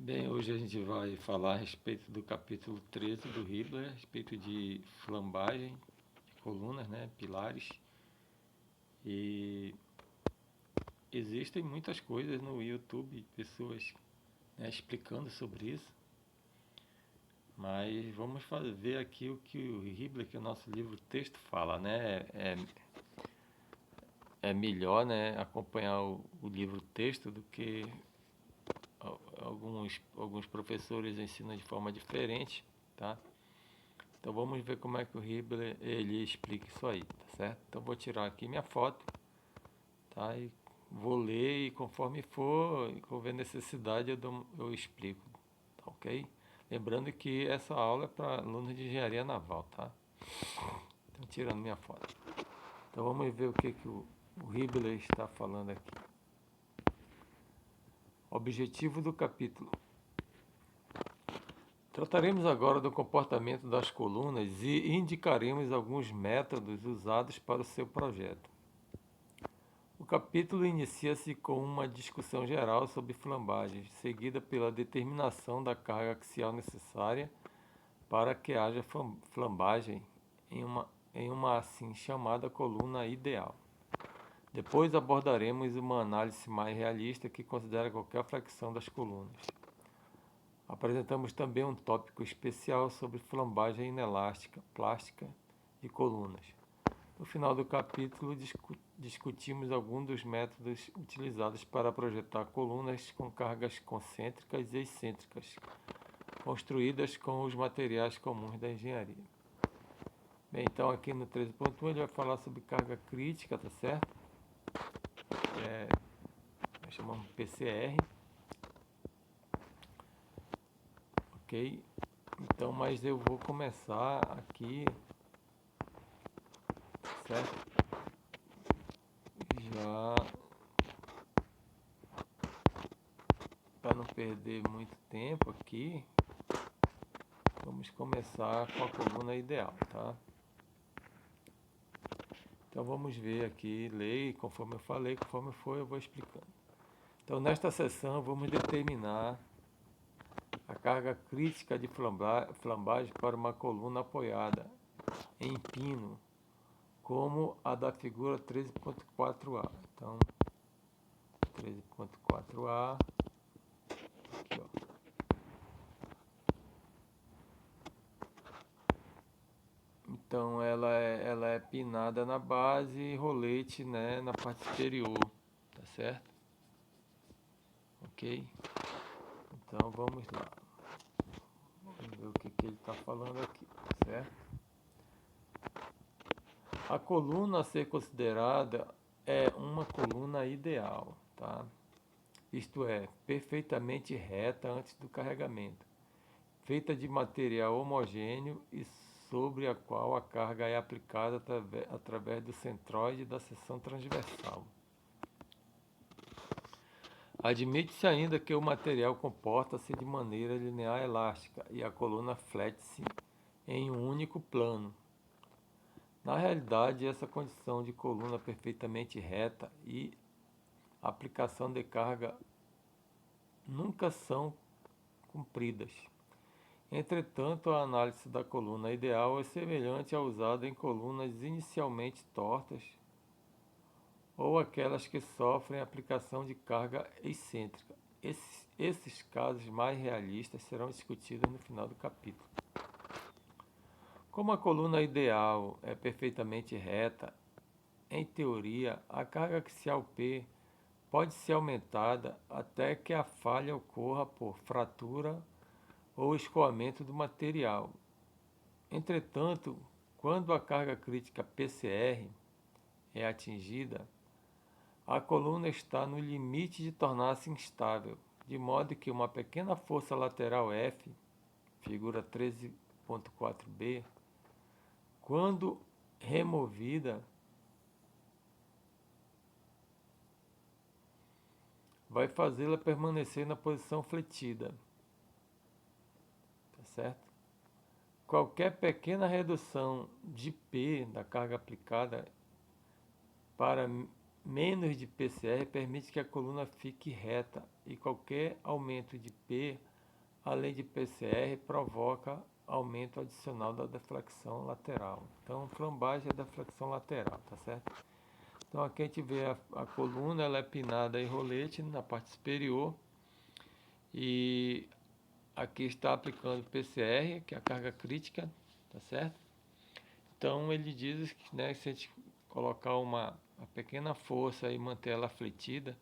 Bem, hoje a gente vai falar a respeito do capítulo 13 do Hibbeler, a respeito de flambagem, de colunas, né, pilares. E existem muitas coisas no YouTube, pessoas, né, explicando sobre isso. Mas vamos ver aqui o que o Hibbeler, que é o nosso livro texto, fala, né? É melhor, né, acompanhar o livro texto do que alguns professores ensinam de forma diferente, tá? Então vamos ver como é que o Hibbeler ele explica isso aí, tá certo? Então vou tirar aqui minha foto, tá? E vou ler e conforme for ver necessidade eu explico, tá ok? Lembrando que essa aula é para alunos de engenharia naval, tá? Então tirando minha foto. Então vamos ver o que o Hibbeler está falando aqui. Objetivo do capítulo. Trataremos agora do comportamento das colunas e indicaremos alguns métodos usados para o seu projeto. O capítulo inicia-se com uma discussão geral sobre flambagens, seguida pela determinação da carga axial necessária para que haja flambagem em uma assim chamada coluna ideal. Depois abordaremos uma análise mais realista que considera qualquer flexão das colunas. Apresentamos também um tópico especial sobre flambagem inelástica, plástica de colunas. No final do capítulo, discutimos alguns dos métodos utilizados para projetar colunas com cargas concêntricas e excêntricas, construídas com os materiais comuns da engenharia. Bem, então aqui no 13.1 ele vai falar sobre carga crítica, tá certo? Nós chamamos PCR. Ok? Então, mas eu vou começar aqui, certo? Já para não perder muito tempo aqui, vamos começar com a coluna ideal, tá? Então vamos ver aqui, ler, conforme eu falei, conforme for eu vou explicando. Então nesta seção vamos determinar a carga crítica de flambagem para uma coluna apoiada em pino, como a da figura 13.4a. Então 13.4a, aqui ó. Então ela é pinada na base e rolete, né, na parte superior, tá certo? Ok? Então vamos lá. Vamos ver o que ele está falando aqui, certo? A coluna a ser considerada é uma coluna ideal, tá? Isto é, perfeitamente reta antes do carregamento, feita de material homogêneo e sobre a qual a carga é aplicada através do centroide da seção transversal. Admite-se ainda que o material comporta-se de maneira linear elástica e a coluna flete-se em um único plano. Na realidade, essa condição de coluna perfeitamente reta e aplicação de carga nunca são cumpridas. Entretanto, a análise da coluna ideal é semelhante à usada em colunas inicialmente tortas ou aquelas que sofrem aplicação de carga excêntrica. Esses casos mais realistas serão discutidos no final do capítulo. Como a coluna ideal é perfeitamente reta, em teoria, a carga axial P pode ser aumentada até que a falha ocorra por fratura ou escoamento do material. Entretanto, quando a carga crítica PCR é atingida, a coluna está no limite de tornar-se instável, de modo que uma pequena força lateral F, figura 13.4b, quando removida, vai fazê-la permanecer na posição fletida. Tá certo? Qualquer pequena redução de P da carga aplicada para menos de PCR permite que a coluna fique reta e qualquer aumento de P além de PCR, provoca aumento adicional da deflexão lateral. Então, flambagem é deflexão lateral, tá certo? Então, aqui a gente vê a coluna, ela é pinada em rolete na parte superior e aqui está aplicando PCR, que é a carga crítica, tá certo? Então, ele diz que, né, se a gente colocar uma pequena força e manter ela fletida,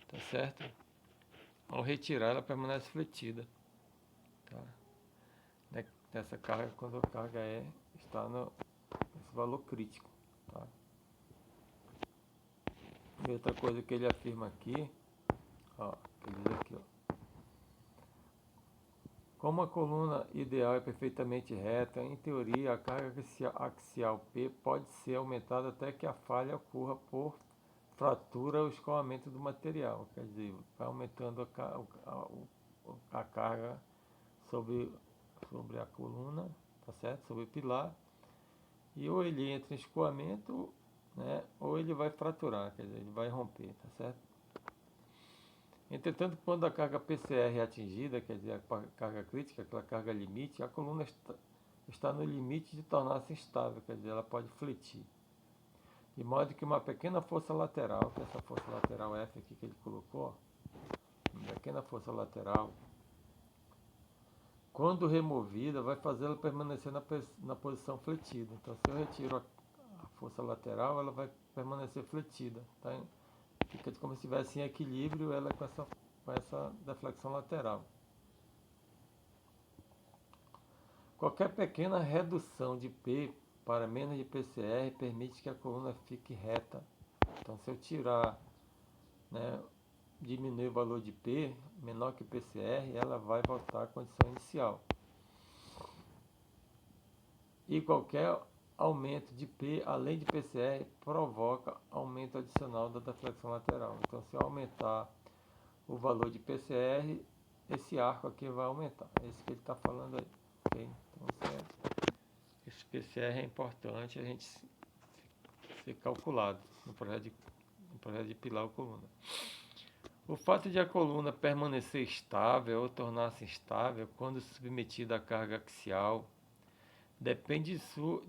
tá certo? Ao retirar, ela permanece fletida, tá? Nessa carga, quando a carga está nesse valor crítico, tá? E outra coisa que ele afirma aqui, ó, que ele diz aqui, ó, como a coluna ideal é perfeitamente reta, em teoria a carga axial P pode ser aumentada até que a falha ocorra por fratura ou escoamento do material, quer dizer, vai aumentando a carga sobre a coluna, tá certo? Sobre o pilar, e ou ele entra em escoamento, né? Ou ele vai fraturar, quer dizer, ele vai romper, tá certo? Entretanto, quando a carga PCR é atingida, quer dizer, a carga crítica, aquela carga limite, a coluna está no limite de tornar-se instável, quer dizer, ela pode fletir. De modo que uma pequena força lateral, que é essa força lateral F aqui que ele colocou, uma pequena força lateral, quando removida, vai fazê-la permanecer na posição fletida. Então, se eu retiro a força lateral, ela vai permanecer fletida. Tá? Fica como se estivesse em equilíbrio ela com essa deflexão lateral. Qualquer pequena redução de P para menos de PCR permite que a coluna fique reta. Então, se eu tirar, né, diminuir o valor de P menor que PCR, ela vai voltar à condição inicial. E qualquer aumento de P além de PCR provoca aumento adicional da deflexão lateral. Então, se eu aumentar o valor de PCR, esse arco aqui vai aumentar. É isso que ele está falando aí. Okay? Então, esse PCR é importante a gente ser calculado no projeto de pilar ou coluna. O fato de a coluna permanecer estável ou tornar-se instável quando submetida à carga axial depende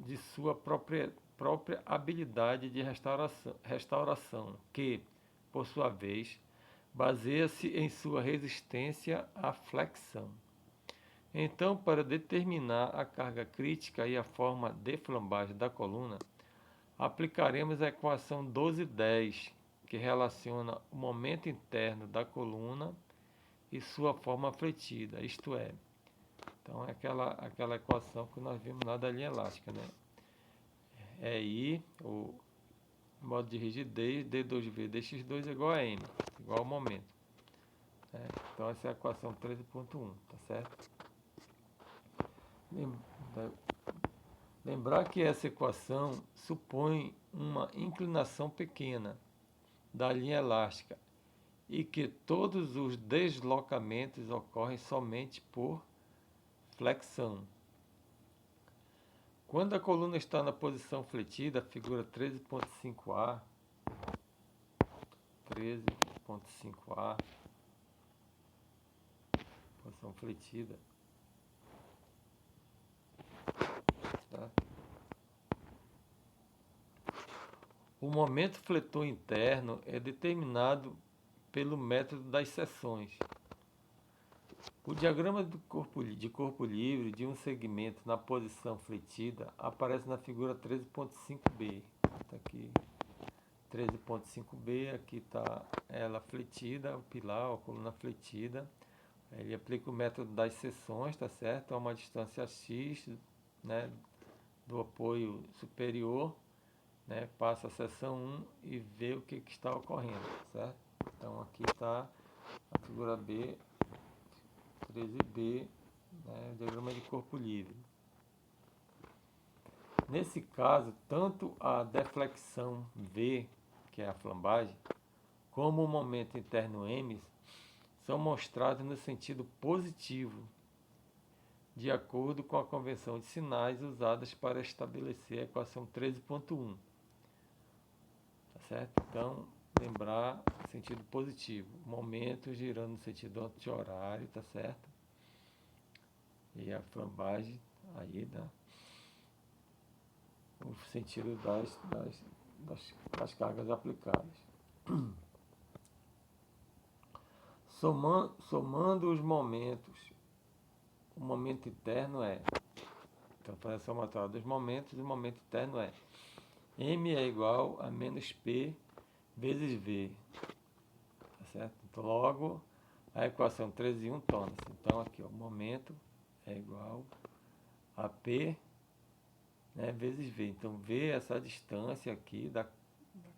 de sua própria habilidade de restauração, que, por sua vez, baseia-se em sua resistência à flexão. Então, para determinar a carga crítica e a forma de flambagem da coluna, aplicaremos a equação 1210, que relaciona o momento interno da coluna e sua forma fletida, isto é, então é aquela equação que nós vimos lá da linha elástica, né? É I, o modo de rigidez, D2V dx2 é igual a M, igual ao momento. Né? Então essa é a equação 13.1, tá certo? Lembrar que essa equação supõe uma inclinação pequena da linha elástica e que todos os deslocamentos ocorrem somente por flexão. Quando a coluna está na posição fletida, a figura 13.5a, posição fletida, tá? O momento fletor interno é determinado pelo método das seções. O diagrama de corpo livre de um segmento na posição fletida aparece na figura 13.5b. Está aqui 13.5b, aqui está ela fletida, o pilar, a coluna fletida. Ele aplica o método das seções, tá certo? A uma distância x, né, do apoio superior, né, passa a seção 1 e vê o que está ocorrendo, certo? Então aqui está a figura B, 13B, né, diagrama de corpo livre. Nesse caso, tanto a deflexão V, que é a flambagem, como o momento interno M são mostrados no sentido positivo, de acordo com a convenção de sinais usadas para estabelecer a equação 13.1. Tá certo? Então, lembrar sentido positivo, momento girando no sentido anti-horário, tá certo? e a flambagem aí no sentido das cargas aplicadas. Somando os momentos, o momento interno é, então fazendo a somatória dos momentos, o momento interno é M é igual a menos P vezes V, tá certo? Então logo a equação 3 e 1 torna-se, então aqui ó, o momento é igual a P, né, vezes V, então V é essa distância aqui da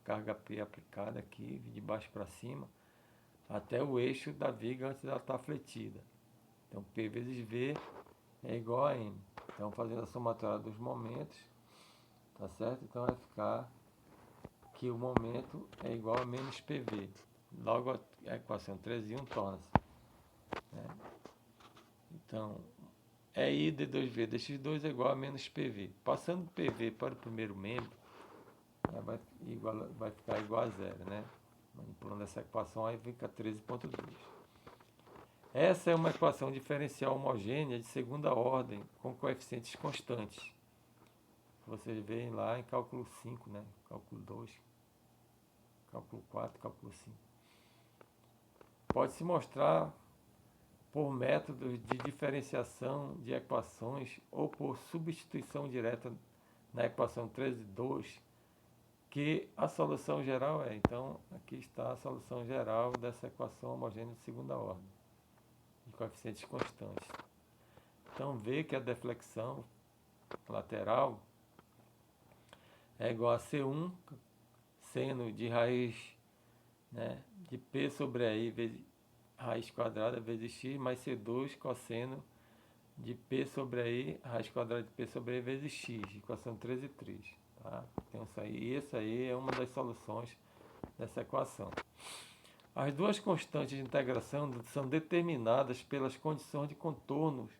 carga P aplicada aqui, de baixo para cima, até o eixo da viga antes dela estar fletida. Então P vezes V é igual a M. Então fazendo a somatória dos momentos, tá certo? Então vai ficar que o momento é igual a menos PV. Logo a equação 3 e 1 torna-se, né? Então EI de 2V dx 2 é igual a menos PV. Passando PV para o primeiro membro, né, vai ficar igual a zero, né? Manipulando essa equação aí fica 13,2. Essa é uma equação diferencial homogênea de segunda ordem com coeficientes constantes. Vocês veem lá em cálculo 5, né? Cálculo 2, cálculo 4, cálculo 5. Pode-se mostrar por métodos de diferenciação de equações ou por substituição direta na equação 13,2 que a solução geral é. Então, aqui está a solução geral dessa equação homogênea de segunda ordem, de coeficientes constantes. Então, vê que a deflexão lateral é igual a C1 seno de raiz, né, de P sobre I vezes raiz quadrada vezes X mais C2 cosseno de P sobre I, raiz quadrada de P sobre I vezes X, equação 13 e 3. Tá? Então, isso aí é uma das soluções dessa equação. As duas constantes de integração são determinadas pelas condições de contornos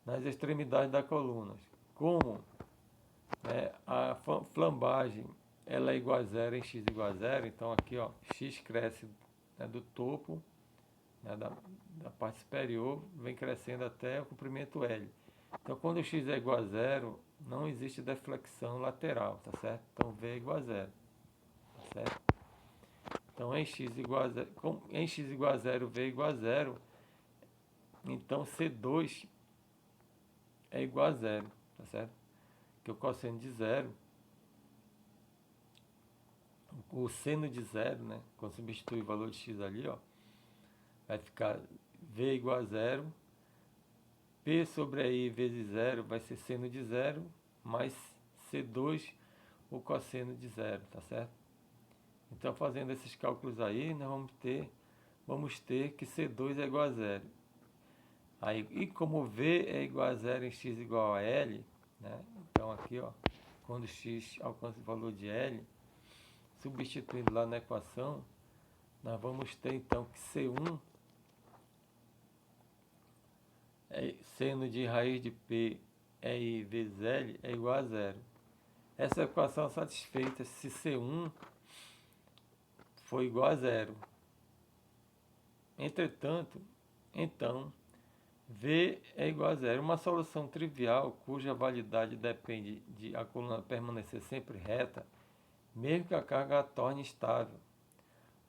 nas extremidades da coluna, como a flambagem ela é igual a zero em x igual a zero, então aqui ó, x cresce, né, do topo, né, da parte superior, vem crescendo até o comprimento L. Então quando o x é igual a zero, não existe deflexão lateral, tá certo? Então V é igual a zero, tá certo? Então em x igual a zero, em x igual a zero, V é igual a zero, então C2 é igual a zero, tá certo? Que o cosseno de zero, o seno de zero, né? Quando substitui o valor de x ali, ó, vai ficar V igual a zero, P sobre I vezes zero vai ser seno de zero, mais C2, o cosseno de zero, tá certo? Então, fazendo esses cálculos aí, nós vamos ter que C2 é igual a zero. Aí, e como V é igual a zero em x igual a L, né? Então aqui, ó, quando x alcança o valor de L, substituindo lá na equação, nós vamos ter então que C1 seno de raiz de P I vezes L é igual a zero. Essa equação é satisfeita se C1 for igual a zero. Entretanto, então, V é igual a zero. Uma solução trivial cuja validade depende de a coluna permanecer sempre reta, mesmo que a carga a torne estável.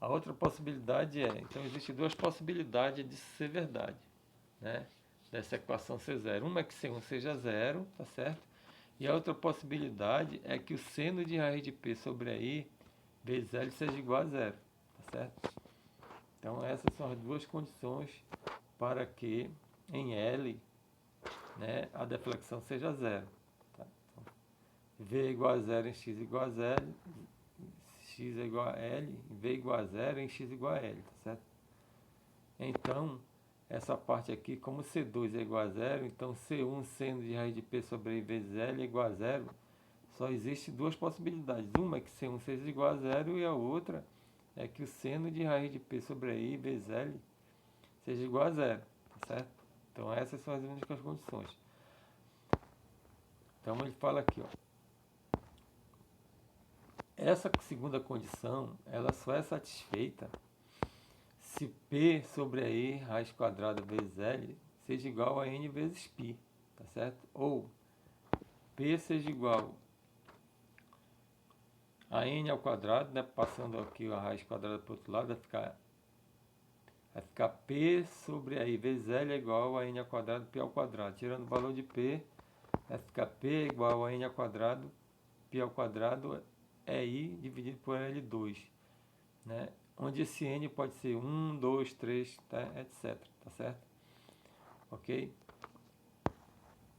A outra possibilidade então existem duas possibilidades de ser verdade, né? Dessa equação ser zero. Uma é que C1 seja zero, tá certo? E a outra possibilidade é que o seno de raiz de P sobre I vezes L seja igual a zero, tá certo? Então essas são as duas condições para que em L, né, a deflexão seja zero. Tá? Então, V é igual a zero em x igual a zero, x é igual a L, V igual a zero em x igual a L, tá certo? Então, essa parte aqui, como C2 é igual a zero, então C1 seno de raiz de P sobre I vezes L é igual a zero. Só existe duas possibilidades. Uma é que C1 seja igual a zero e a outra é que o seno de raiz de P sobre I vezes L seja igual a zero, tá certo? Então essas são as únicas condições. Então ele fala aqui, ó. Essa segunda condição, ela só é satisfeita se P sobre I raiz quadrada vezes L seja igual a N vezes π, tá certo? Ou P seja igual a N ao quadrado, né? Passando aqui a raiz quadrada para o outro lado, vai ficar P sobre I vezes L é igual a N ao quadrado, P ao quadrado. Tirando o valor de P, vai ficar P igual a N ao quadrado, P ao quadrado é I dividido por L2, né? Onde esse N pode ser 1, 2, 3, tá? etc. Tá certo? Ok?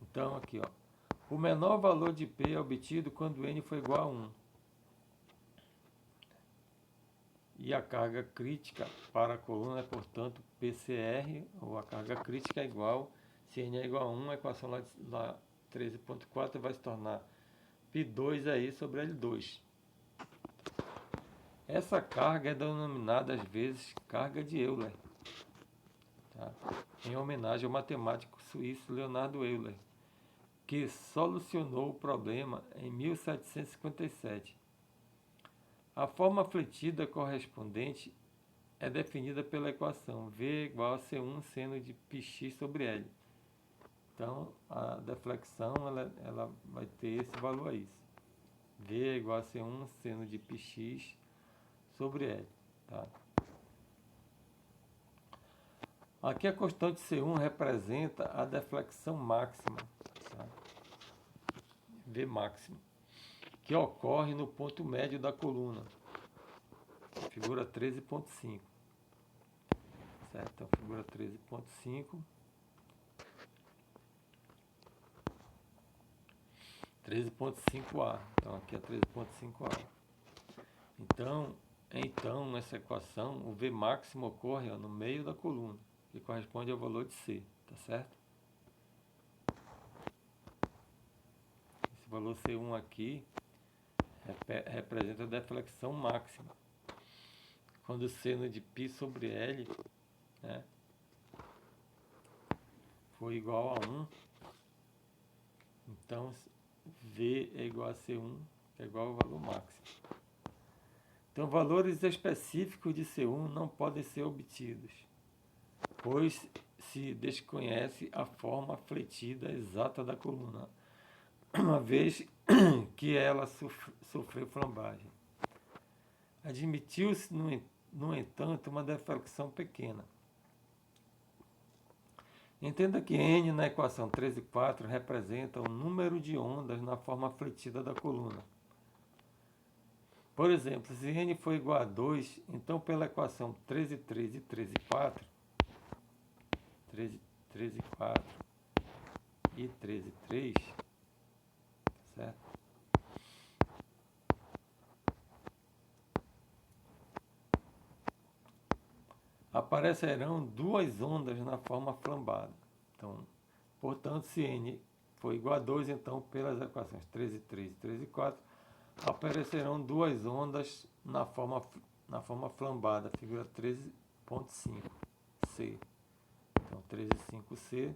Então, aqui, ó. O menor valor de P é obtido quando N for igual a 1. E a carga crítica para a coluna é, portanto, PCR, ou a carga crítica é igual, se N é igual a 1, a equação lá 13.4 vai se tornar π2 aí sobre L2. Essa carga é denominada às vezes carga de Euler, tá? Em homenagem ao matemático suíço Leonardo Euler, que solucionou o problema em 1757. A forma fletida correspondente é definida pela equação V igual a C1 seno de πx sobre L. Então, a deflexão ela vai ter esse valor aí. V é igual a C1 seno de πx sobre L. Tá? Aqui a constante C1 representa a deflexão máxima, tá? V máximo, que ocorre no ponto médio da coluna. Figura 13.5. Certo? Então, figura 13.5. 13.5a. Então, aqui é 13.5a. Então, essa equação, o V máximo ocorre, ó, no meio da coluna, que corresponde ao valor de C, tá certo? Esse valor C1 aqui representa a deflexão máxima. Quando o seno de π sobre L, né, for igual a 1, então V é igual a C1, que é igual ao valor máximo. Então, valores específicos de C1 não podem ser obtidos, pois se desconhece a forma fletida exata da coluna, uma vez que ela sofreu flambagem. Admitiu-se, no entanto, uma deflexão pequena. Entenda que N na equação 13.4 representa o número de ondas na forma fletida da coluna. Por exemplo, se N for igual a 2, então pela equação 13.3 e 13.4, 13.4 e 13.3, certo? Aparecerão duas ondas na forma flambada. Então, portanto, se N for igual a 2, então pelas equações 13.3 e 13.4, aparecerão duas ondas na forma flambada, figura 13.5c. Então, 13.5c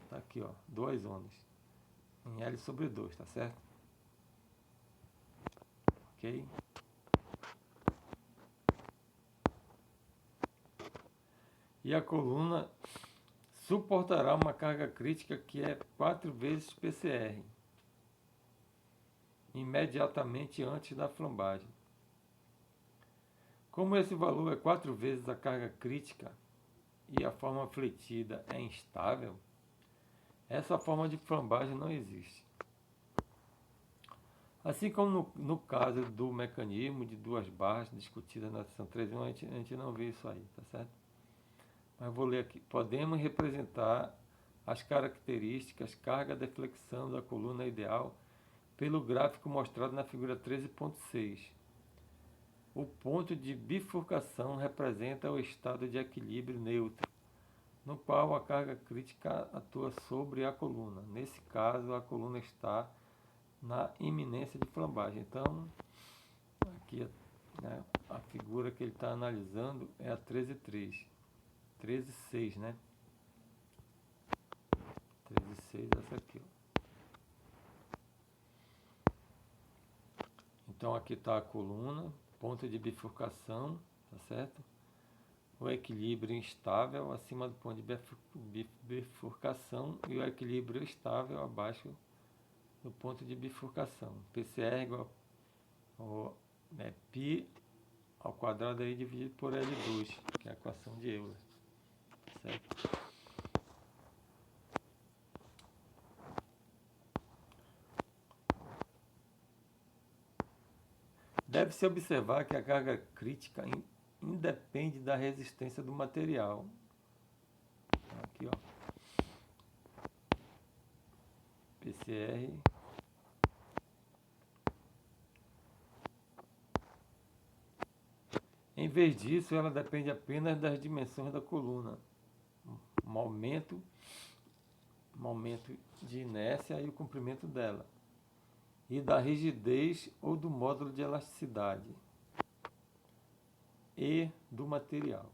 está aqui, ó, duas ondas em L sobre 2, tá certo? Ok? E a coluna suportará uma carga crítica que é 4 vezes PCR, imediatamente antes da flambagem. Como esse valor é 4 vezes a carga crítica e a forma fletida é instável, essa forma de flambagem não existe. Assim como no caso do mecanismo de duas barras discutidas na seção 3.1, a gente não vê isso aí, tá certo? Mas vou ler aqui. Podemos representar as características carga-deflexão da coluna ideal pelo gráfico mostrado na figura 13.6. O ponto de bifurcação representa o estado de equilíbrio neutro, no qual a carga crítica atua sobre a coluna. Nesse caso, a coluna está na iminência de flambagem. Então, aqui, né, a figura que ele está analisando é a 13.3. 13.6, né? 13.6, essa aqui, ó. Então aqui está a coluna, ponto de bifurcação, tá certo? o equilíbrio instável acima do ponto de bifurcação e o equilíbrio estável abaixo do ponto de bifurcação. PCR igual ao π ao quadrado aí dividido por L2, que é a equação de Euler, certo? Deve-se observar que a carga crítica independe da resistência do material. Aqui, ó. PCR Em vez disso, ela depende apenas das dimensões da coluna, momento de inércia e o comprimento dela, e da rigidez ou do módulo de elasticidade e do material.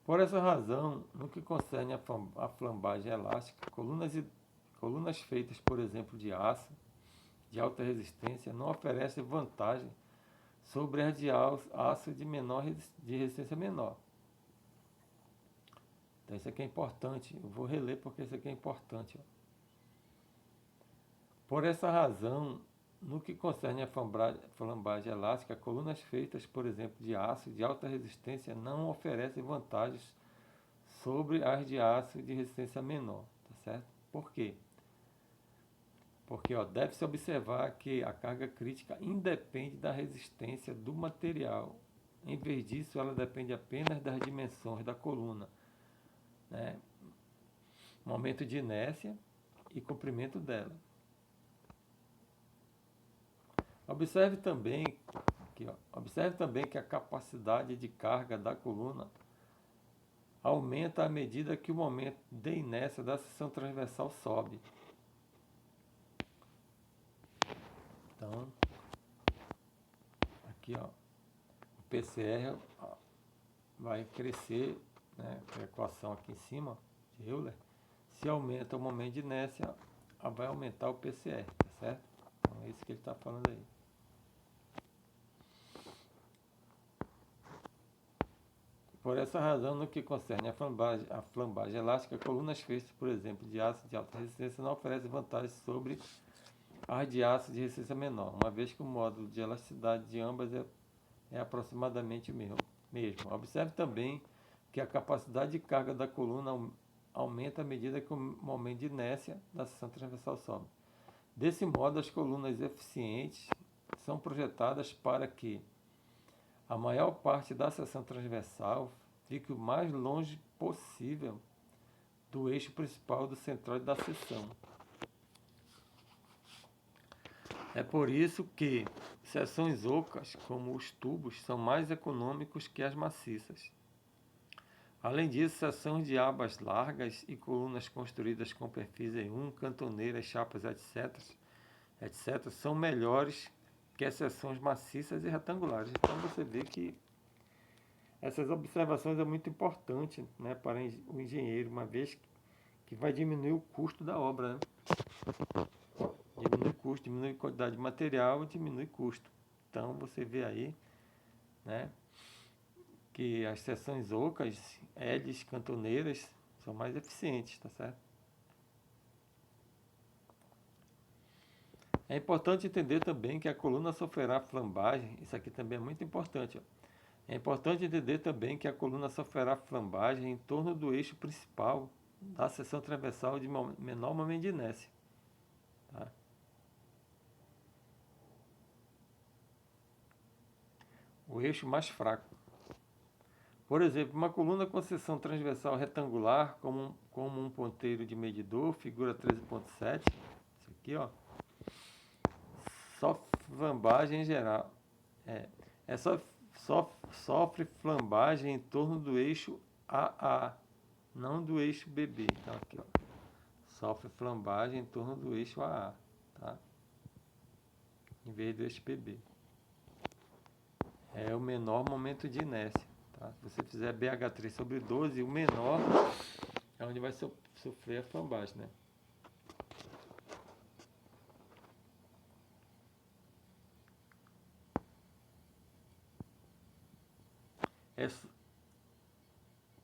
Por essa razão, no que concerne a flambagem elástica, colunas feitas, por exemplo, de aço de alta resistência não oferecem vantagem sobre as de aço de resistência menor. Então isso aqui é importante, eu vou reler porque isso aqui é importante. Ó. Por essa razão, no que concerne a flambagem elástica, colunas feitas, por exemplo, de aço de alta resistência não oferecem vantagens sobre as de aço de resistência menor, tá certo? Por quê? Porque deve-se observar que a carga crítica independe da resistência do material. Em vez disso, ela depende apenas das dimensões da coluna, né? Momento de inércia e comprimento dela. Observe também que a capacidade de carga da coluna aumenta à medida que o momento de inércia da seção transversal sobe. Então, aqui o PCR vai crescer, né, a equação aqui em cima de Euler. Se aumenta o momento de inércia, vai aumentar o PCR, tá certo? Então é isso que ele está falando aí. Por essa razão, no que concerne a flambagem elástica, colunas feitas, por exemplo, de aço de alta resistência não oferecem vantagens sobre as de aço de resistência menor, uma vez que o módulo de elasticidade de ambas é aproximadamente o mesmo. Observe também que a capacidade de carga da coluna aumenta à medida que o momento de inércia da seção transversal sobe. Desse modo, as colunas eficientes são projetadas para que a maior parte da seção transversal fique o mais longe possível do eixo principal do centroide da seção. É por isso que seções ocas, como os tubos, são mais econômicos que as maciças. Além disso, seções de abas largas e colunas construídas com perfis em 1, cantoneiras, chapas, etc., são melhores que as seções maciças e retangulares. Então você vê que essas observações é muito importante, né, para o engenheiro, uma vez que vai diminuir o custo da obra, né? Diminui custo, diminui quantidade de material, diminui custo. Então você vê aí, né, que as seções ocas, Ls, cantoneiras, são mais eficientes, tá certo? É importante entender também que a coluna sofrerá flambagem, isso aqui também é muito importante. Ó. É importante entender também que a coluna sofrerá flambagem em torno do eixo principal da seção transversal de menor momento de inércia. Tá? O eixo mais fraco. Por exemplo, uma coluna com seção transversal retangular, como um ponteiro de medidor, figura 13.7, isso aqui, ó, sofre flambagem em geral. Sofre flambagem em torno do eixo AA, não do eixo BB. Então aqui, ó, sofre flambagem em torno do eixo AA, tá? Em vez do eixo BB. É o menor momento de inércia. Tá? Se você fizer BH3 sobre 12, o menor é onde vai sofrer a flambagem, né?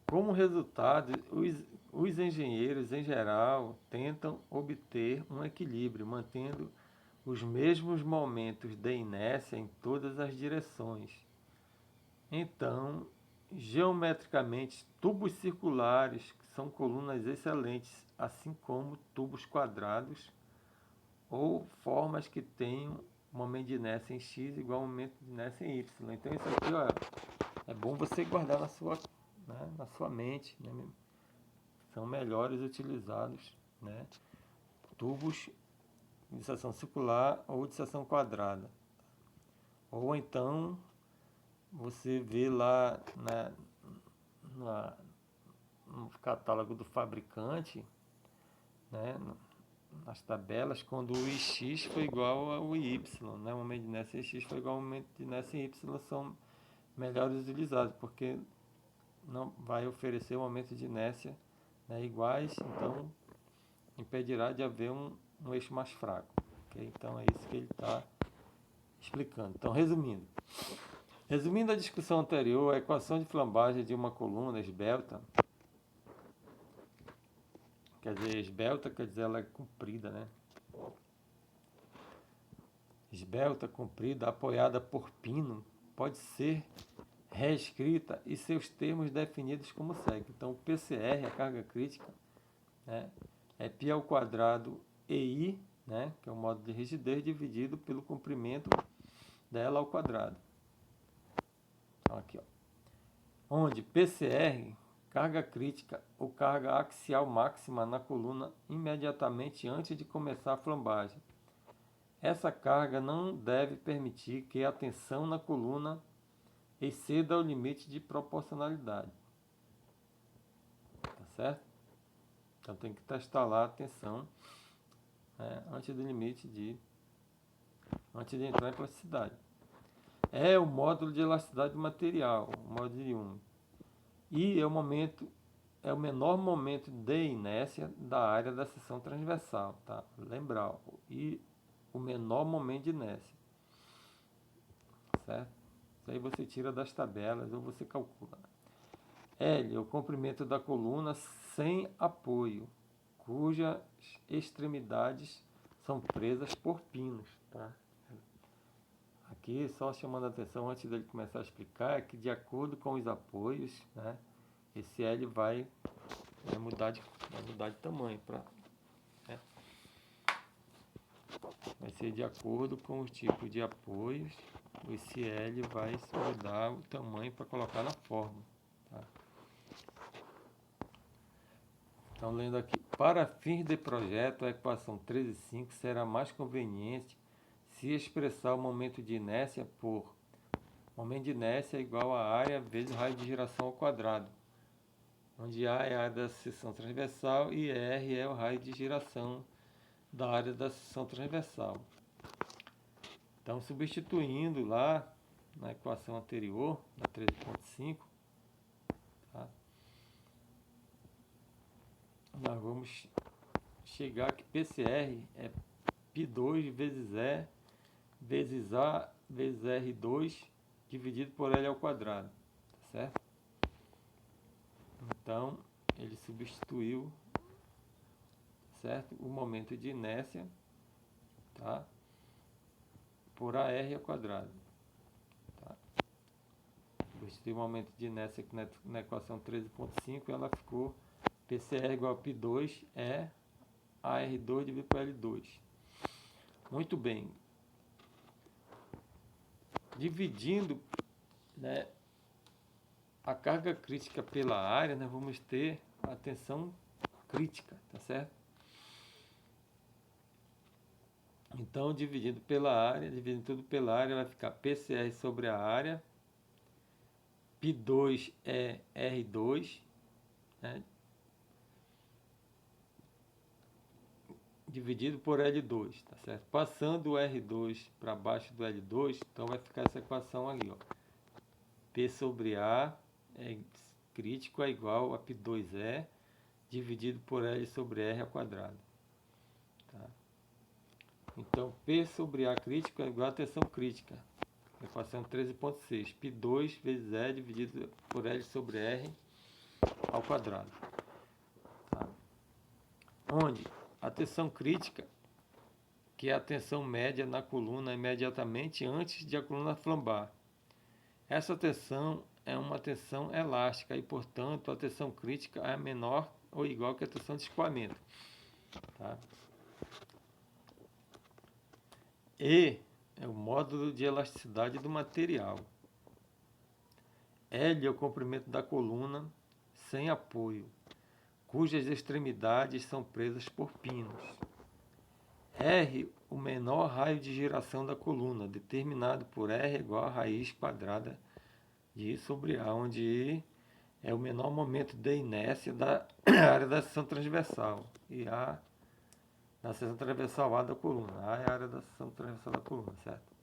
Como resultado, os engenheiros, em geral, tentam obter um equilíbrio, mantendo os mesmos momentos de inércia em todas as direções. Então, geometricamente, tubos circulares são colunas excelentes, assim como tubos quadrados ou formas que tenham momento de inércia em x igual ao momento de inércia em y. Então, isso aqui, ó, é bom você guardar na sua mente, né? São melhores utilizados, né? Tubos de seção circular ou de seção quadrada. Ou então você vê lá no catálogo do fabricante, né? Nas tabelas, quando o X foi igual ao Y, né? O momento de inércia X foi igual ao momento de inércia Y, são melhores utilizados, porque não vai oferecer um momento de inércia, né, iguais, então impedirá de haver um eixo mais fraco. Okay? Então é isso que ele está explicando. Então, resumindo a discussão anterior, a equação de flambagem de uma coluna esbelta, quer dizer, esbelta quer dizer ela é comprida, né? Esbelta, comprida, apoiada por pino, pode ser reescrita e seus termos definidos como segue. Então, o PCR, a carga crítica, né, é π ao quadrado EI, né, que é o modo de rigidez, dividido pelo comprimento dela ao quadrado. Então, aqui, ó. Onde PCR, carga crítica ou carga axial máxima na coluna imediatamente antes de começar a flambagem. Essa carga não deve permitir que a tensão na coluna exceda o limite de proporcionalidade. Tá certo? Então tem que testar lá a tensão, né, antes de entrar em plasticidade. É o módulo de elasticidade do material, o módulo de 1. E é o menor momento de inércia da área da seção transversal, tá? Lembrar, e o menor momento de inércia, certo? Isso aí você tira das tabelas ou você calcula. L é o comprimento da coluna sem apoio, cujas extremidades são presas por pinos, tá? Aqui, só chamando a atenção antes dele começar a explicar, é que de acordo com os apoios, né, esse L vai mudar de tamanho. Né? Vai ser de acordo com o tipo de apoios, esse L vai mudar o tamanho para colocar na forma. Tá? Então, lendo aqui, para fins de projeto, a equação 13,5 será mais conveniente se expressar o momento de inércia por momento de inércia é igual a área vezes raio de giração ao quadrado, onde A é a área da seção transversal e R é o raio de giração da área da seção transversal. Então, substituindo lá na equação anterior, da 13,5, tá? Nós vamos chegar que PCR é π2 vezes E vezes A vezes R2 dividido por L ao quadrado, tá certo? Então, ele substituiu, certo, o momento de inércia, tá, por AR ao quadrado. Tá? Substituiu o momento de inércia aqui na equação 13,5, ela ficou PCR igual a π2 é AR2 dividido por L2. Muito bem. Dividindo, né, a carga crítica pela área, nós vamos ter a tensão crítica, tá certo? Então, dividindo tudo pela área, vai ficar PCR sobre a área, π2 é R2, né, dividido por L2, tá certo? Passando o R2 para baixo do L2, então vai ficar essa equação ali, ó. P sobre A é crítico é igual a π2E dividido por L sobre R ao quadrado. Tá? Então, P sobre A crítico é igual a tensão crítica. equação 13.6, π2 vezes E dividido por L sobre R ao quadrado. Tá? Onde a tensão crítica, que é a tensão média na coluna imediatamente antes de a coluna flambar. Essa tensão é uma tensão elástica e, portanto, a tensão crítica é menor ou igual que a tensão de escoamento. Tá? E é o módulo de elasticidade do material. L é o comprimento da coluna sem apoio, cujas extremidades são presas por pinos. R, o menor raio de giração da coluna, determinado por R igual a raiz quadrada de I sobre A, onde I é o menor momento de inércia da área da seção transversal e A da seção transversal A da coluna. A é a área da seção transversal da coluna, certo?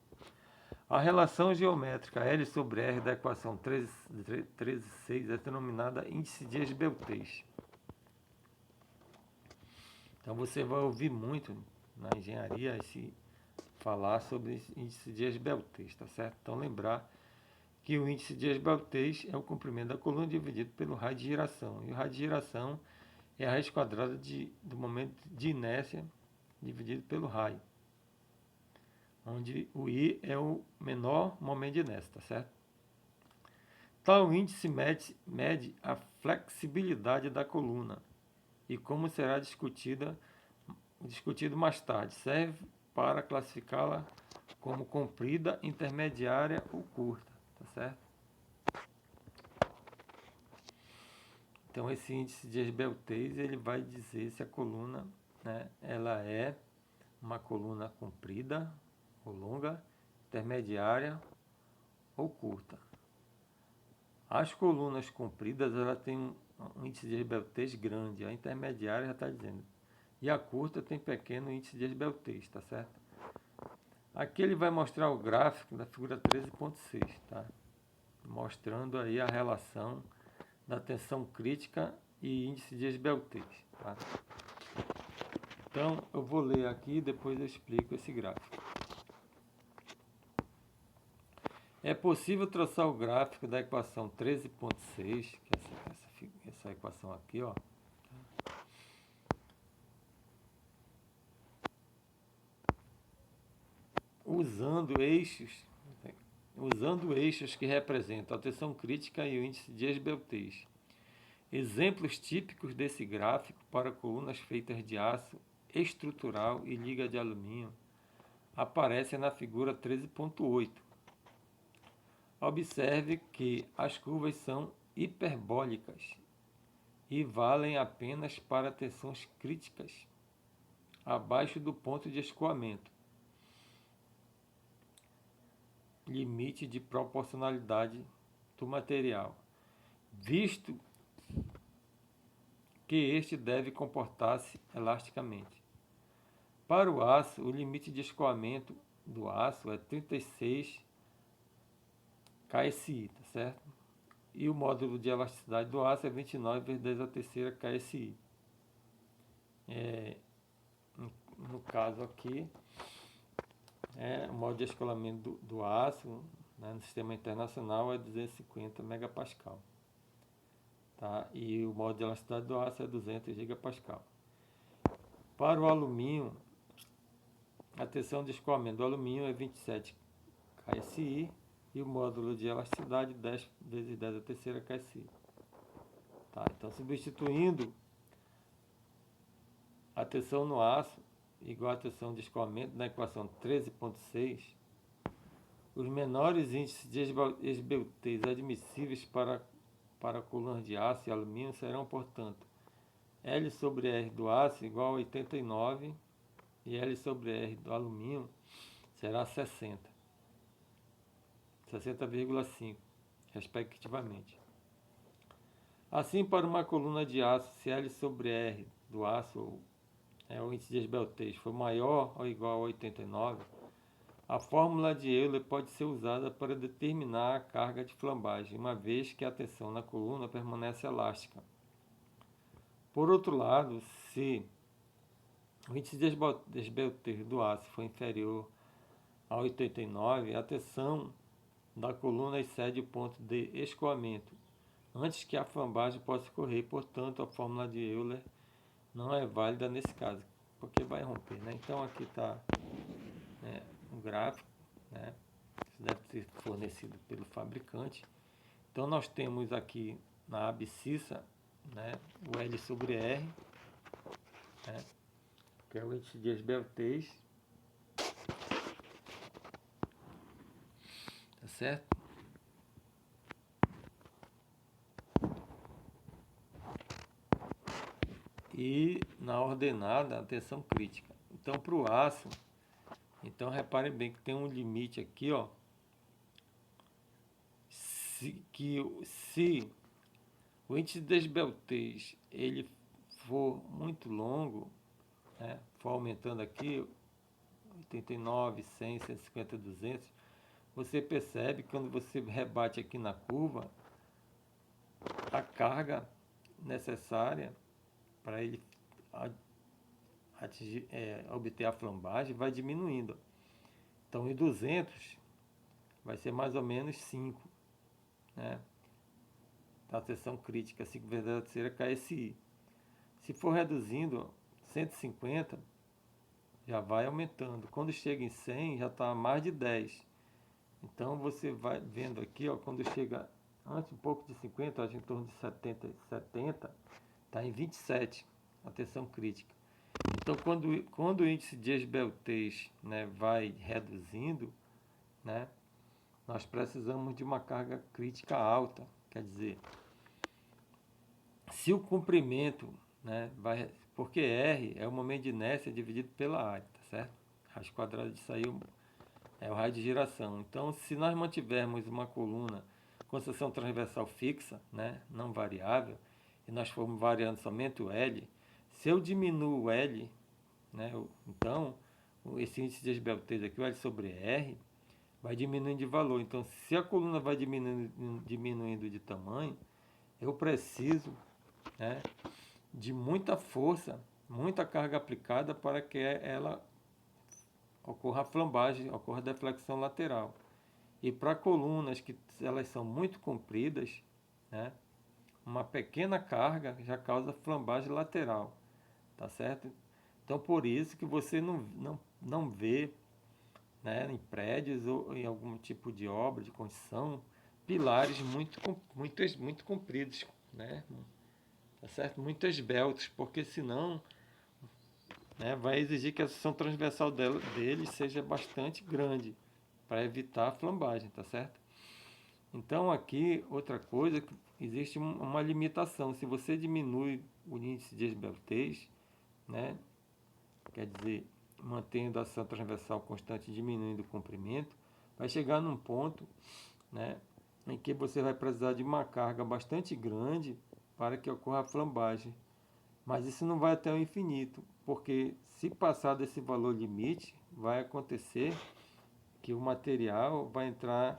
A relação geométrica L sobre R da equação 13.6 é denominada índice de esbeltez. Então você vai ouvir muito na engenharia se falar sobre índice de esbeltez, tá certo? Então lembrar que o índice de esbeltez é o comprimento da coluna dividido pelo raio de giração. E o raio de giração é a raiz quadrada do momento de inércia dividido pelo raio, onde o I é o menor momento de inércia, tá certo? Tal índice mede a flexibilidade da coluna e, como será discutido mais tarde, serve para classificá-la como comprida, intermediária ou curta, tá certo? Então esse índice de esbeltez ele vai dizer se a coluna, né, ela é uma coluna comprida ou longa, intermediária ou curta. As colunas compridas ela tem um índice de esbeltez grande, a intermediária já está dizendo, e a curta tem pequeno índice de esbeltez, tá certo? Aqui ele vai mostrar o gráfico da figura 13.6, tá? Mostrando aí a relação da tensão crítica e índice de esbeltez, tá? Então eu vou ler aqui e depois eu explico esse gráfico. É possível traçar o gráfico da equação 13.6, que é essa equação aqui, ó. Usando eixos que representam a tensão crítica e o índice de esbeltez. Exemplos típicos desse gráfico para colunas feitas de aço estrutural e liga de alumínio aparecem na figura 13.8. Observe que as curvas são hiperbólicas e valem apenas para tensões críticas abaixo do ponto de escoamento, limite de proporcionalidade do material, visto que este deve comportar-se elasticamente. Para o aço, o limite de escoamento do aço é 36 KSI, tá certo? E o módulo de elasticidade do aço é 29 vezes 10 a terceira KSI. No caso aqui, o módulo de escoamento do aço, né, no sistema internacional é 250 megapascal. Tá? E o módulo de elasticidade do aço é 200 gigapascal. Para o alumínio, a tensão de escoamento do alumínio é 27 KSI e o módulo de elasticidade 10 vezes 10 a terceira KSI. Tá? Então, substituindo a tensão no aço igual a tensão de escoamento na equação 13.6, os menores índices de esbeltez admissíveis para colunas de aço e alumínio serão, portanto, L sobre R do aço igual a 89 e L sobre R do alumínio será 60,5, respectivamente. Assim, para uma coluna de aço, se L sobre R do aço, o índice de esbeltez, for maior ou igual a 89, a fórmula de Euler pode ser usada para determinar a carga de flambagem, uma vez que a tensão na coluna permanece elástica. Por outro lado, se o índice de esbeltez do aço for inferior a 89, a tensão da coluna excede o ponto de escoamento, antes que a flambagem possa ocorrer. Portanto, a fórmula de Euler não é válida nesse caso, porque vai romper, né? Então aqui está, né, um gráfico, né? Isso deve ser fornecido pelo fabricante. Então nós temos aqui na abscissa, né, o L sobre R, né, que é o índice de esbeltez, tá certo? E na ordenada a tensão crítica. Então para o aço, então reparem bem que tem um limite aqui, ó, se o índice de esbeltez ele for muito longo, né, for aumentando aqui 89, 100, 150, 200, você percebe que quando você rebate aqui na curva, a carga necessária para ele atingir, obter a flambagem vai diminuindo. Então, em 200 vai ser mais ou menos 5, né? Da seção crítica, 5 vezes a terceira KSI. Se for reduzindo 150, já vai aumentando. Quando chega em 100, já está mais de 10. Então, você vai vendo aqui, ó, quando chega antes um pouco de 50, acho em torno de 70, está em 27, a tensão crítica. Então, quando o índice de esbeltez, né, vai reduzindo, né, nós precisamos de uma carga crítica alta. Quer dizer, se o comprimento, né, vai, porque R é o momento de inércia dividido pela área, tá certo? Raiz quadrada disso aí é o raio de giração. Então, se nós mantivermos uma coluna com seção transversal fixa, né, não variável, e nós formos variando somente o L, se eu diminuo o L, né, então esse índice de esbeltez aqui, o L sobre R, vai diminuindo de valor. Então, se a coluna vai diminuindo de tamanho, eu preciso, né, de muita força, muita carga aplicada para que ela ocorra a flambagem, ocorra a deflexão lateral. E para colunas que elas são muito compridas, né, uma pequena carga já causa flambagem lateral, tá certo? Então por isso que você não vê, né, em prédios ou em algum tipo de obra de construção, pilares muito compridos, né, tá certo? Muito esbeltos, porque senão, né, vai exigir que a seção transversal dele seja bastante grande para evitar a flambagem, tá certo? Então aqui outra coisa, que existe uma limitação. Se você diminui o índice de esbeltez, né, quer dizer, mantendo a ação transversal constante e diminuindo o comprimento, vai chegar num ponto, né, em que você vai precisar de uma carga bastante grande para que ocorra a flambagem. Mas isso não vai até o infinito, porque se passar desse valor limite, vai acontecer que o material vai entrar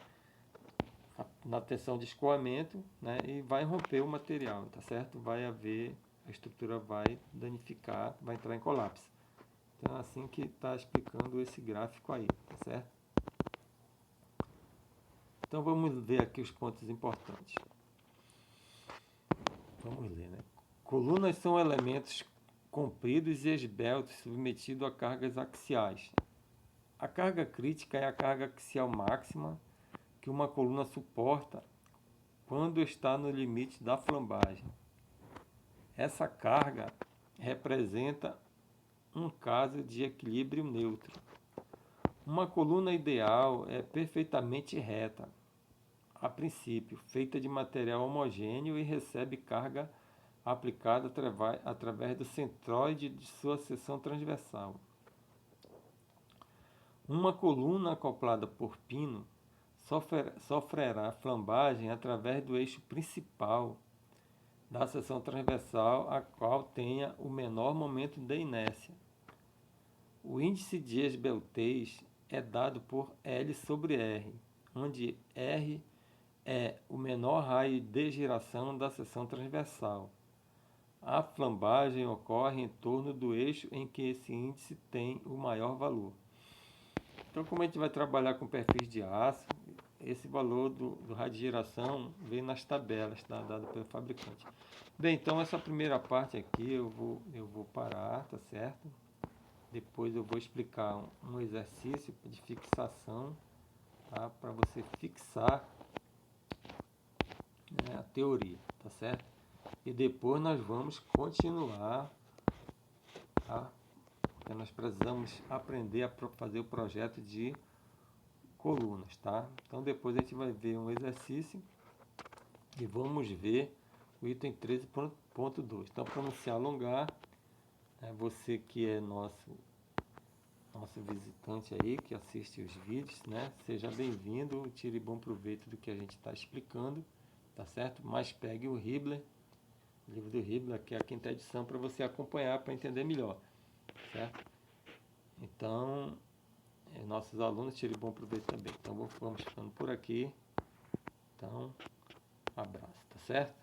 na tensão de escoamento, né, e vai romper o material, tá certo? Vai haver, a estrutura vai danificar, vai entrar em colapso. Então é assim que está explicando esse gráfico aí, tá certo? Então vamos ver aqui os pontos importantes. Vamos ler, né? Colunas são elementos compridos e esbeltos submetidos a cargas axiais. A carga crítica é a carga axial máxima que uma coluna suporta quando está no limite da flambagem. Essa carga representa um caso de equilíbrio neutro. Uma coluna ideal é perfeitamente reta, a princípio, feita de material homogêneo e recebe carga aplicada através do centroide de sua seção transversal. Uma coluna acoplada por pino sofrerá flambagem através do eixo principal da seção transversal, a qual tenha o menor momento de inércia. O índice de esbeltez é dado por L sobre R, onde R é o menor raio de giração da seção transversal. A flambagem ocorre em torno do eixo em que esse índice tem o maior valor. Então, como a gente vai trabalhar com perfis de aço, esse valor do raio de geração vem nas tabelas, tá? Dado pelo fabricante. Bem, então essa primeira parte aqui eu vou parar, tá certo? Depois eu vou explicar um exercício de fixação, tá? Para você fixar, né, a teoria, tá certo? E depois nós vamos continuar, tá? Porque nós precisamos aprender a fazer o projeto de colunas, tá? Então depois a gente vai ver um exercício e vamos ver o item 13.2. Então, para não se alongar, né, você que é nosso visitante aí, que assiste os vídeos, né? Seja bem-vindo, tire bom proveito do que a gente está explicando, tá certo? Mas pegue o Hibbeler, o livro do Hibbeler, que é a quinta edição, para você acompanhar, para entender melhor, certo? Então, nossos alunos tirem bom proveito também. Então, vamos ficando por aqui. Então, um abraço, tá certo?